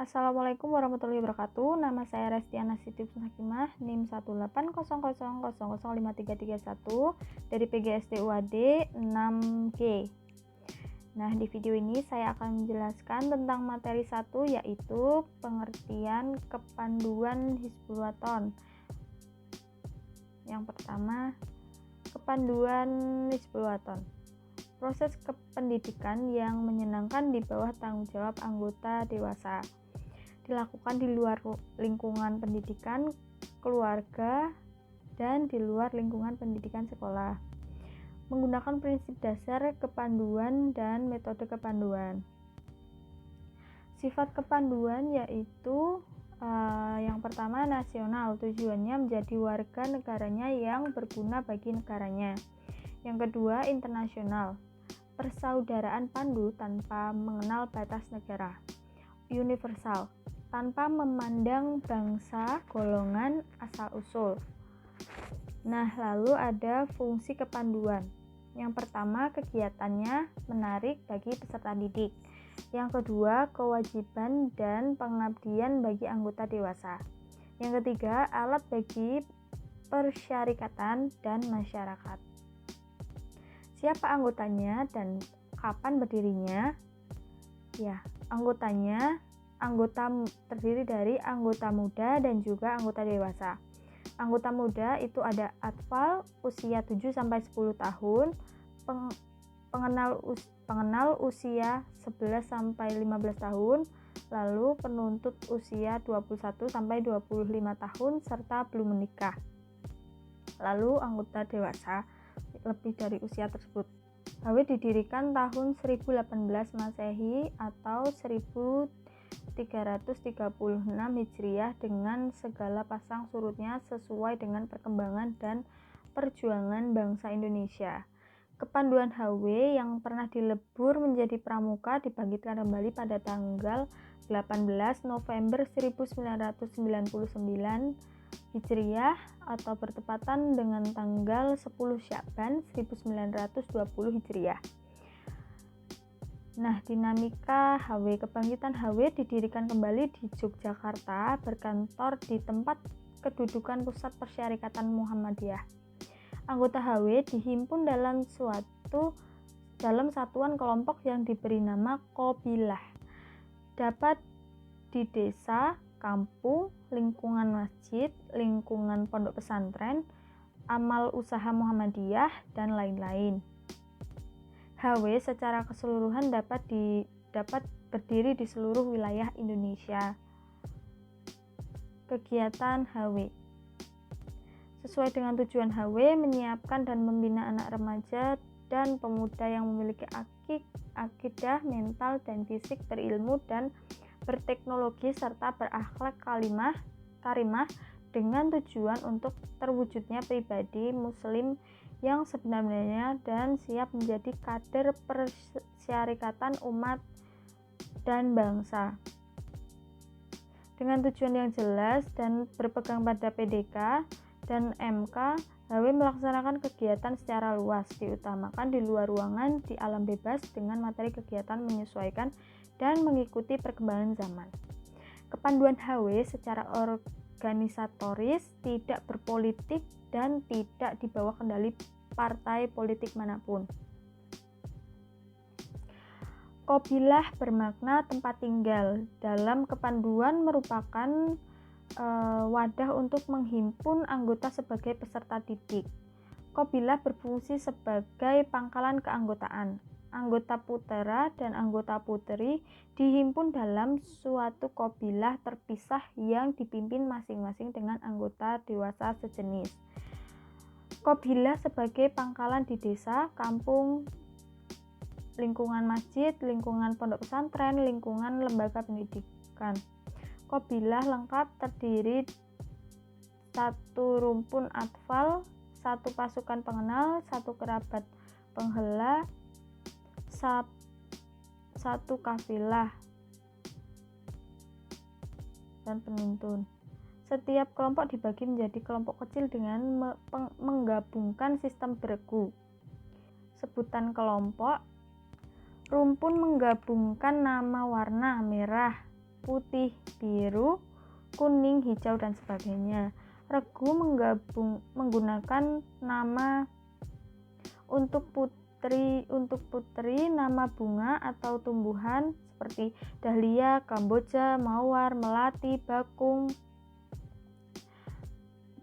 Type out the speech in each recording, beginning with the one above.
Assalamualaikum warahmatullahi wabarakatuh. Nama saya Restiana Siti Hakimah, NIM 18000005331 dari PGSD UAD 6G. Nah, di video ini saya akan menjelaskan tentang materi 1, yaitu pengertian kepanduan Hizbul Wathan. Yang pertama, kepanduan Hizbul Wathan. Proses kependidikan yang menyenangkan di bawah tanggung jawab anggota dewasa. Dilakukan di luar lingkungan pendidikan, keluarga, dan di luar lingkungan pendidikan sekolah. Menggunakan prinsip dasar kepanduan dan metode kepanduan. Sifat kepanduan yaitu yang pertama nasional, tujuannya menjadi warga negaranya yang berguna bagi negaranya. Yang kedua internasional, persaudaraan pandu tanpa mengenal batas negara. Universal, tanpa memandang bangsa, golongan, asal-usul. Nah, lalu ada fungsi kepanduan. Yang pertama, kegiatannya menarik bagi peserta didik. Yang kedua, kewajiban dan pengabdian bagi anggota dewasa. Yang ketiga, alat bagi persyarikatan dan masyarakat. Siapa anggotanya dan kapan berdirinya? Ya, anggota terdiri dari anggota muda dan juga anggota dewasa. Anggota muda itu ada atfal usia 7-10 tahun, pengenal usia 11-15 tahun, lalu penuntut usia 21-25 tahun serta belum menikah. Lalu anggota dewasa lebih dari usia tersebut. HW didirikan tahun 1018 Masehi atau 1336 Hijriah dengan segala pasang surutnya sesuai dengan perkembangan dan perjuangan bangsa Indonesia. Kepanduan HW yang pernah dilebur menjadi pramuka dibangkitkan kembali pada tanggal 18 November 1999 Hijriah atau bertepatan dengan tanggal 10 Sya'ban 1920 Hijriah. Nah, dinamika HW. Kebangkitan HW didirikan kembali di Yogyakarta, berkantor di tempat kedudukan Pusat Persyarikatan Muhammadiyah. Anggota HW dihimpun dalam satuan kelompok yang diberi nama Qabilah. Dapat di desa, kampung, lingkungan masjid, lingkungan pondok pesantren, amal usaha Muhammadiyah, dan lain-lain. HW secara keseluruhan dapat berdiri di seluruh wilayah Indonesia. Kegiatan HW sesuai dengan tujuan HW, menyiapkan dan membina anak remaja dan pemuda yang memiliki akidah, mental, dan fisik berilmu dan berteknologi serta berakhlak karimah dengan tujuan untuk terwujudnya pribadi muslim yang sebenarnya dan siap menjadi kader persyarikatan umat dan bangsa. Dengan tujuan yang jelas dan berpegang pada PDK dan MK, HW melaksanakan kegiatan secara luas, diutamakan di luar ruangan, di alam bebas dengan materi kegiatan menyesuaikan dan mengikuti perkembangan zaman. Kepanduan HW secara organisatoris tidak berpolitik dan tidak di bawah kendali partai politik manapun. Qabilah bermakna tempat tinggal. Dalam kepanduan merupakan wadah untuk menghimpun anggota sebagai peserta didik. Qabilah berfungsi sebagai pangkalan keanggotaan. Anggota putera dan anggota puteri dihimpun dalam suatu qabilah terpisah yang dipimpin masing-masing dengan anggota dewasa sejenis. Qabilah sebagai pangkalan di desa, kampung, lingkungan masjid, lingkungan pondok pesantren, lingkungan lembaga pendidikan. Qabilah lengkap terdiri satu rumpun atfal, satu pasukan pengenal, satu kerabat penghela, satu kafilah, dan penuntun. Setiap kelompok dibagi menjadi kelompok kecil dengan menggabungkan sistem beregu. Sebutan kelompok. Rumpun menggabungkan nama warna merah, putih, biru, kuning, hijau, dan sebagainya. Regu menggunakan nama untuk putri nama bunga atau tumbuhan seperti dahlia, kamboja, mawar, melati, bakung,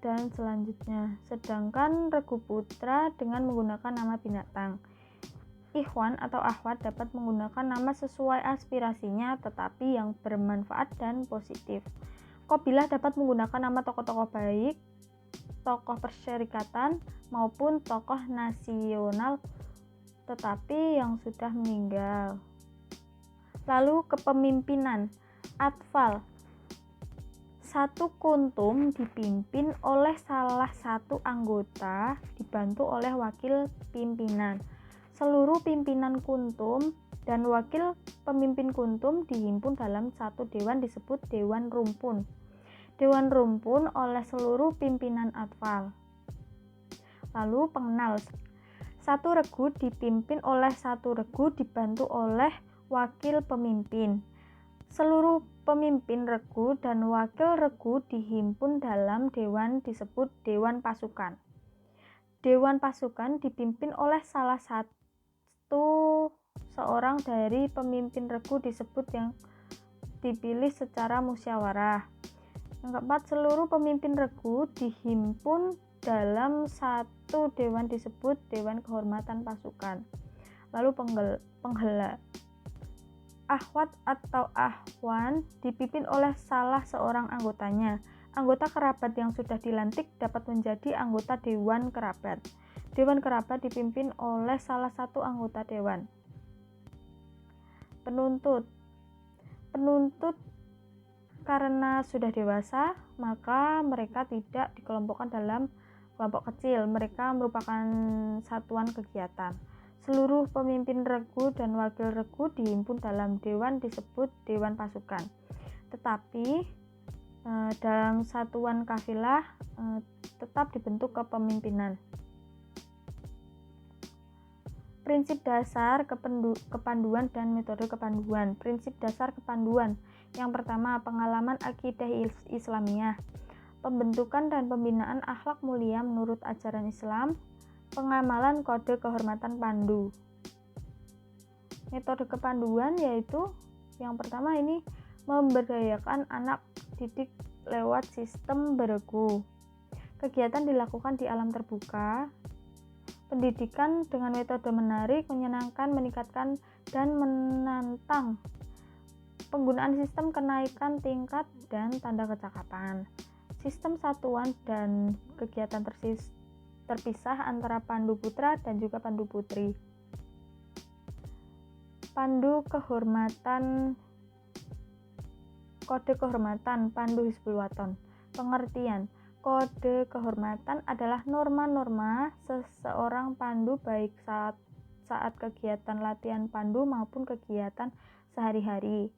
dan selanjutnya. Sedangkan regu putra dengan menggunakan nama binatang. Ikhwan atau akhwat dapat menggunakan nama sesuai aspirasinya tetapi yang bermanfaat dan positif. Qabilah dapat menggunakan nama tokoh-tokoh baik, tokoh perserikatan, maupun tokoh nasional tetapi yang sudah meninggal. Lalu kepemimpinan. Atfal. Satu kuntum dipimpin oleh salah satu anggota dibantu oleh wakil pimpinan. Seluruh pimpinan kuntum dan wakil pemimpin kuntum dihimpun dalam satu dewan disebut Dewan Rumpun. Dewan Rumpun oleh seluruh pimpinan atfal. Lalu pengenal. Satu regu dipimpin oleh satu regu dibantu oleh wakil pemimpin. Seluruh pemimpin regu dan wakil regu dihimpun dalam dewan disebut Dewan Pasukan. Dewan Pasukan dipimpin oleh salah satu seorang dari pemimpin regu disebut yang dipilih secara musyawarah. Yang keempat, seluruh pemimpin regu dihimpun dalam satu dewan disebut Dewan Kehormatan Pasukan. Lalu penghela. Akhwat atau ahwan dipimpin oleh salah seorang anggotanya. Anggota kerabat yang sudah dilantik dapat menjadi anggota Dewan Kerabat. Dewan Kerabat dipimpin oleh salah satu anggota dewan. Penuntut. Penuntut karena sudah dewasa, maka mereka tidak dikelompokkan dalam kelompok kecil. Mereka merupakan satuan kegiatan. Seluruh pemimpin regu dan wakil regu dihimpun dalam dewan disebut Dewan Pasukan. Tetapi dalam satuan kafilah tetap dibentuk kepemimpinan. Prinsip dasar kepanduan dan metode kepanduan. Prinsip dasar kepanduan. Yang pertama, pengalaman akidah Islamiyah. Pembentukan dan pembinaan akhlak mulia menurut ajaran Islam. Pengamalan kode kehormatan pandu. Metode kepanduan yaitu yang pertama ini memberdayakan anak didik lewat sistem beregu. Kegiatan dilakukan di alam terbuka. Pendidikan dengan metode menarik, menyenangkan, meningkatkan, dan menantang. Penggunaan sistem kenaikan tingkat dan tanda kecakapan. Sistem satuan dan kegiatan terpisah antara pandu putra dan juga pandu putri. Pandu kehormatan. Kode kehormatan pandu Hizbul Waton. Pengertian. Kode kehormatan adalah norma-norma seseorang pandu baik saat kegiatan latihan pandu maupun kegiatan sehari-hari.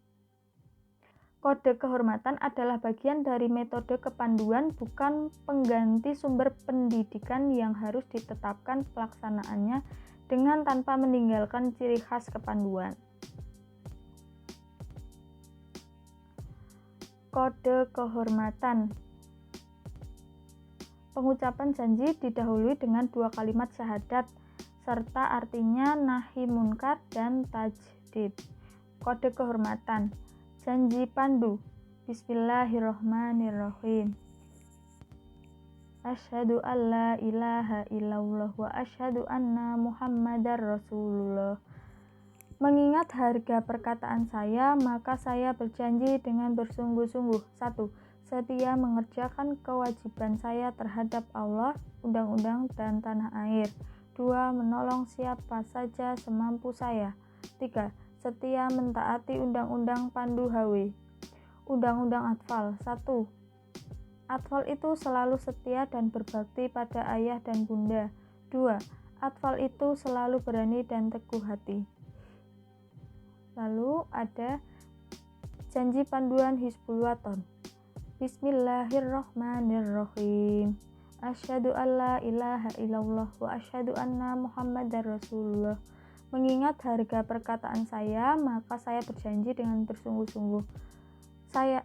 Kode kehormatan adalah bagian dari metode kepanduan, bukan pengganti sumber pendidikan yang harus ditetapkan pelaksanaannya dengan tanpa meninggalkan ciri khas kepanduan. Kode kehormatan. Pengucapan janji didahului dengan 2 kalimat syahadat serta artinya nahi munkar dan tajdid. Kode kehormatan. Janji pandu. Bismillahirrahmanirrahim. Asyhadu alla ilaha illallah wa asyhadu anna Muhammadar Rasulullah. Mengingat harga perkataan saya, maka saya berjanji dengan bersungguh-sungguh. 1. Setia mengerjakan kewajiban saya terhadap Allah, undang-undang, dan tanah air. 2. Menolong siapa saja semampu saya. 3. Setia mentaati undang-undang pandu HW. Undang-undang Atfal. 1. Atfal itu selalu setia dan berbakti pada ayah dan bunda. 2. Atfal itu selalu berani dan teguh hati. Lalu ada janji panduan Hizbul Waton. Bismillahirrahmanirrahim. Asyhadu alla ilaha illallah wa asyhadu anna Muhammadar Rasulullah. Mengingat harga perkataan saya, maka saya berjanji dengan bersungguh-sungguh. 1.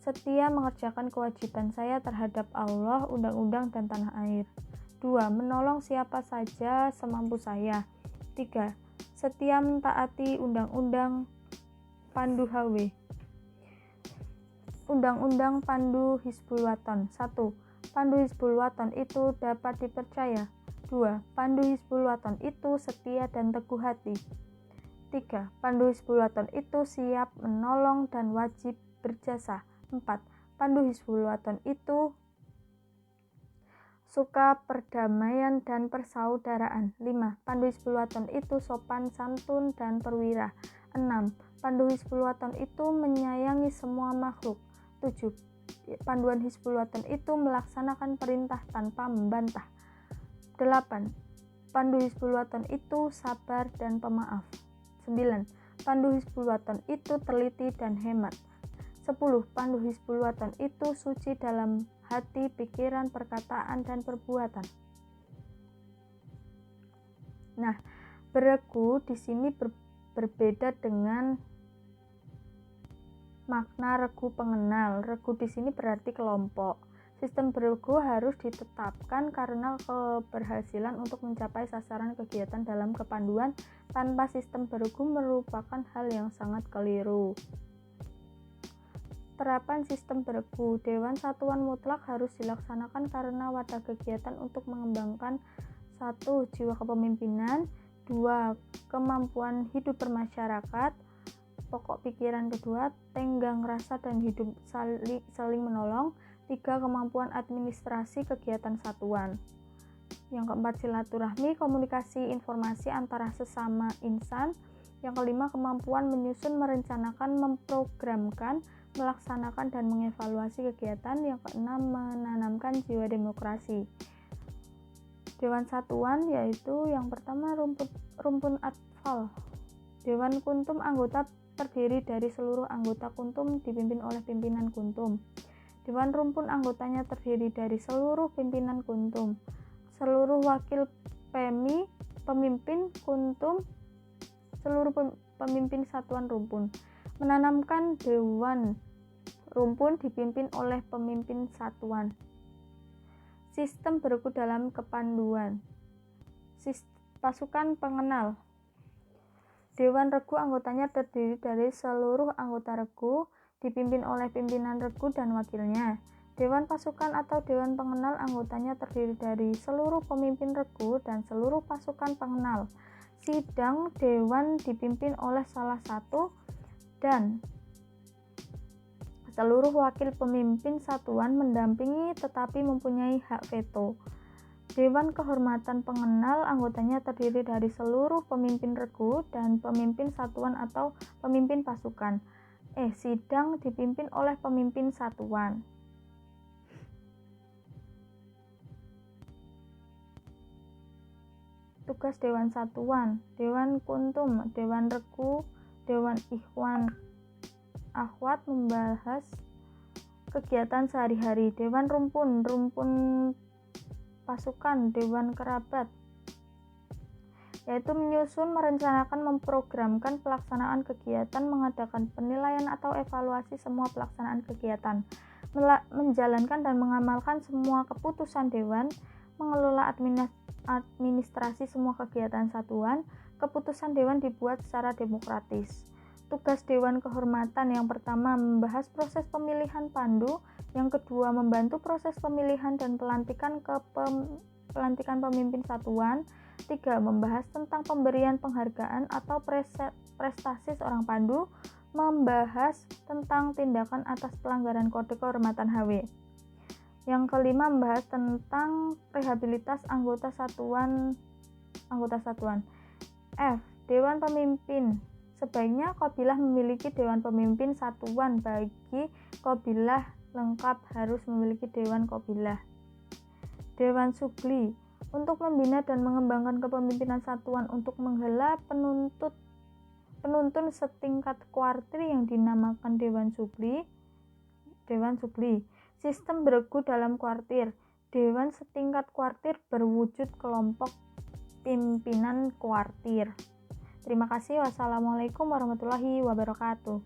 Setia mengerjakan kewajiban saya terhadap Allah, undang-undang, dan tanah air. 2. Menolong siapa saja semampu saya. 3. Setia mentaati undang-undang Pandu HW. Undang-undang Pandu Hizbul Wathan. 1. Pandu Hizbul Wathan itu dapat dipercaya. 2. Pandu Hizbul Wathan itu setia dan teguh hati. 3. Pandu Hizbul Wathan itu siap menolong dan wajib berjasa. 4. Pandu Hizbul Wathan itu suka perdamaian dan persaudaraan. 5. Pandu Hizbul Wathan itu sopan santun dan perwira. 6. Pandu Hizbul Wathan itu menyayangi semua makhluk. 7. Panduan Hizbul Wathan itu melaksanakan perintah tanpa membantah. 8. Pandu Hizbul Wathan itu sabar dan pemaaf. 9. Pandu Hizbul Wathan itu teliti dan hemat. 10. Pandu Hizbul Wathan itu suci dalam hati, pikiran, perkataan, dan perbuatan. Nah, beregu di sini berbeda dengan makna regu pengenal. Regu di sini berarti kelompok. Sistem beregu harus ditetapkan karena keberhasilan untuk mencapai sasaran kegiatan dalam kepanduan tanpa sistem beregu merupakan hal yang sangat keliru. Terapan sistem beregu. Dewan Satuan Mutlak harus dilaksanakan karena wadah kegiatan untuk mengembangkan 1. Jiwa kepemimpinan, 2. Kemampuan hidup bermasyarakat, pokok pikiran kedua, tenggang rasa dan hidup saling menolong, 3. Kemampuan administrasi kegiatan satuan. Yang keempat, silaturahmi, komunikasi informasi antara sesama insan. Yang kelima, kemampuan menyusun, merencanakan, memprogramkan, melaksanakan, dan mengevaluasi kegiatan. Yang keenam, menanamkan jiwa demokrasi. Dewan Satuan yaitu yang pertama rumpun atfal. Dewan Kuntum anggota terdiri dari seluruh anggota Kuntum dipimpin oleh pimpinan Kuntum. Dewan Rumpun anggotanya terdiri dari seluruh pimpinan Kuntum. Seluruh wakil pemimpin Kuntum, seluruh pemimpin satuan rumpun. Menanamkan Dewan Rumpun dipimpin oleh pemimpin satuan. Sistem beregu dalam kepanduan. Pasukan pengenal. Dewan Regu anggotanya terdiri dari seluruh anggota regu, dipimpin oleh pimpinan regu dan wakilnya. Dewan Pasukan atau Dewan Pengenal anggotanya terdiri dari seluruh pemimpin regu dan seluruh pasukan pengenal. Sidang Dewan dipimpin oleh salah satu dan seluruh wakil pemimpin satuan mendampingi tetapi mempunyai hak veto. Dewan Kehormatan Pengenal anggotanya terdiri dari seluruh pemimpin regu dan pemimpin satuan atau pemimpin pasukan. Sidang dipimpin oleh pemimpin satuan. Tugas Dewan Satuan, Dewan Kuntum, Dewan Regu, Dewan Ikhwan Akhwat membahas kegiatan sehari-hari. Dewan Rumpun pasukan, Dewan Kerabat yaitu menyusun, merencanakan, memprogramkan pelaksanaan kegiatan, mengadakan penilaian atau evaluasi semua pelaksanaan kegiatan, menjalankan dan mengamalkan semua keputusan Dewan, mengelola administrasi semua kegiatan satuan. Keputusan Dewan dibuat secara demokratis. Tugas Dewan Kehormatan yang pertama membahas proses pemilihan pandu, yang kedua membantu proses pemilihan dan pelantikan pemimpin satuan, 3. Membahas tentang pemberian penghargaan atau prestasi seorang pandu, membahas tentang tindakan atas pelanggaran kode kehormatan HW. Yang kelima membahas tentang rehabilitas anggota satuan. F. Dewan Pemimpin. Sebaiknya Qabilah memiliki Dewan Pemimpin Satuan. Bagi Qabilah lengkap harus memiliki Dewan Qabilah. Dewan Sugli. Untuk membina dan mengembangkan kepemimpinan satuan untuk menghela penuntun setingkat kuartir yang dinamakan Dewan Sugli. Sistem beregu dalam kuartir. Dewan setingkat kuartir berwujud kelompok pimpinan kuartir. Terima kasih. Wassalamualaikum warahmatullahi wabarakatuh.